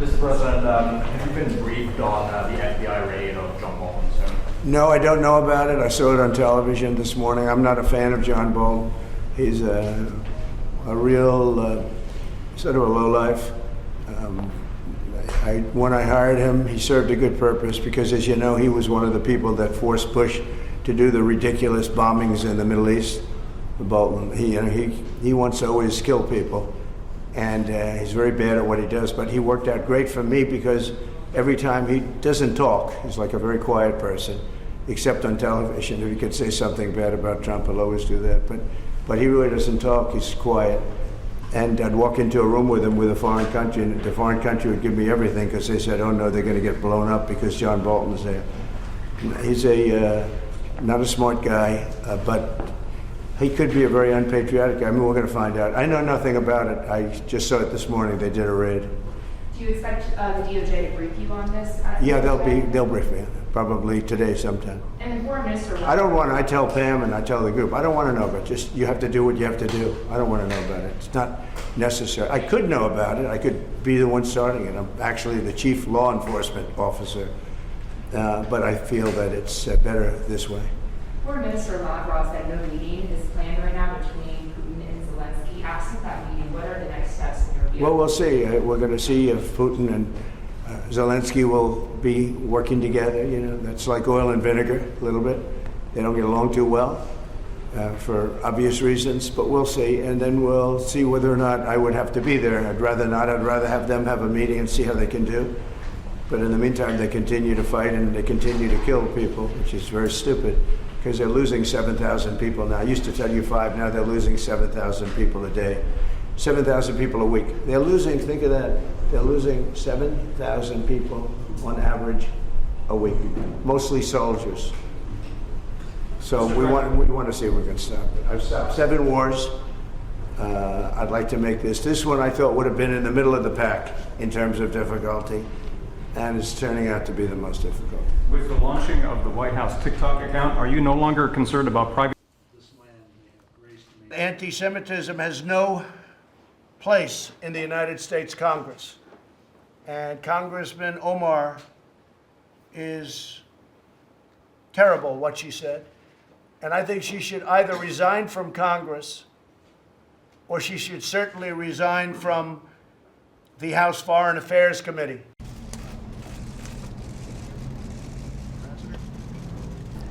Mr. President, have you been briefed on the FBI raid of John Bolton? No, I don't know about it. I saw it on television this morning. I'm not a fan of John Bolton. He's a real sort of a lowlife. When I hired him, he served a good purpose because, as you know, he was one of the people that forced Bush to do the ridiculous bombings in the Middle East. Bolton, he wants to always kill people, and he's very bad at what he does. But he worked out great for me because every time he doesn't talk, he's like a very quiet person, except on television. If he could say something bad about Trump, he'll always do that. But he really doesn't talk. He's quiet. And I'd walk into a room with him with a foreign country, and the foreign country would give me everything because they said, "Oh no, they're going to get blown up because John Bolton's there." He's not a smart guy, but he could be a very unpatriotic guy. I mean, we're going to find out. I know nothing about it. I just saw it this morning. They did a raid. Do you expect the DOJ to brief you on this? Yeah, they'll brief me probably today sometime. And the foreign minister. I tell Pam and I tell the group, I don't want to know about it. Just you have to do what you have to do. I don't want to know about it. It's not necessary. I could know about it. I could be the one starting it. I'm actually the chief law enforcement officer, but I feel that it's better this way. Foreign Minister Lavrov said no meeting is planned right now between Putin and Zelensky. Absent that meeting, what are the next steps in your view? Well, we'll see. We're going to see if Putin and Zelensky will be working together. You know, that's like oil and vinegar a little bit. They don't get along too well for obvious reasons, but we'll see. And then we'll see whether or not I would have to be there. I'd rather not. I'd rather have them have a meeting and see how they can do. But in the meantime, they continue to fight and they continue to kill people, which is very stupid. Because they're losing 7,000 people now. I used to tell you 5, now they're losing 7,000 people a day. 7,000 people a week. They're losing, think of that, they're losing 7,000 people on average a week, mostly soldiers. So we want to see if we can stop it. I've stopped 7 wars. I'd like to make this one I thought would have been in the middle of the pack in terms of difficulty, and it's turning out to be the most difficult. With the launching of the White House TikTok account, are you no longer concerned about privacy? Anti-Semitism has no place in the United States Congress. And Congressman Omar is terrible what she said. And I think she should either resign from Congress or she should certainly resign from the House Foreign Affairs Committee.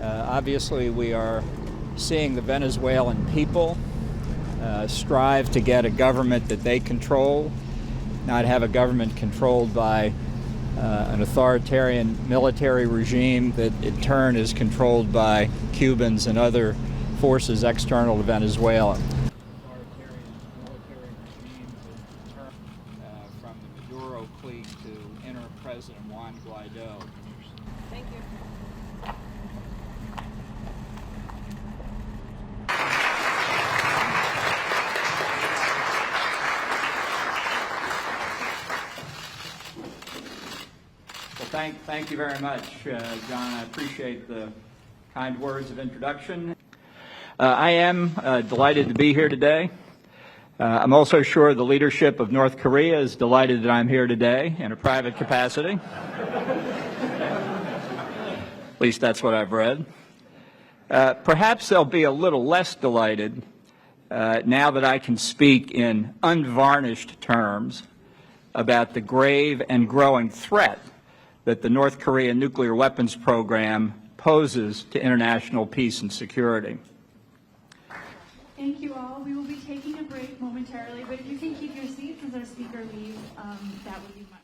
Obviously, we are seeing the Venezuelan people strive to get a government that they control, not have a government controlled by an authoritarian military regime that in turn is controlled by Cubans and other forces external to Venezuela. Authoritarian military regime that turn from the Maduro clique to interim President Juan Guaido. Thank you. Well, thank you very much, John. I appreciate the kind words of introduction. I am delighted to be here today. I'm also sure the leadership of North Korea is delighted that I'm here today in a private capacity. At least that's what I've read. Perhaps they'll be a little less delighted now that I can speak in unvarnished terms about the grave and growing threat that the North Korean nuclear weapons program poses to international peace and security. Thank you all. We will be taking a break momentarily, but if you can keep your seats as our speaker leaves, that would be much.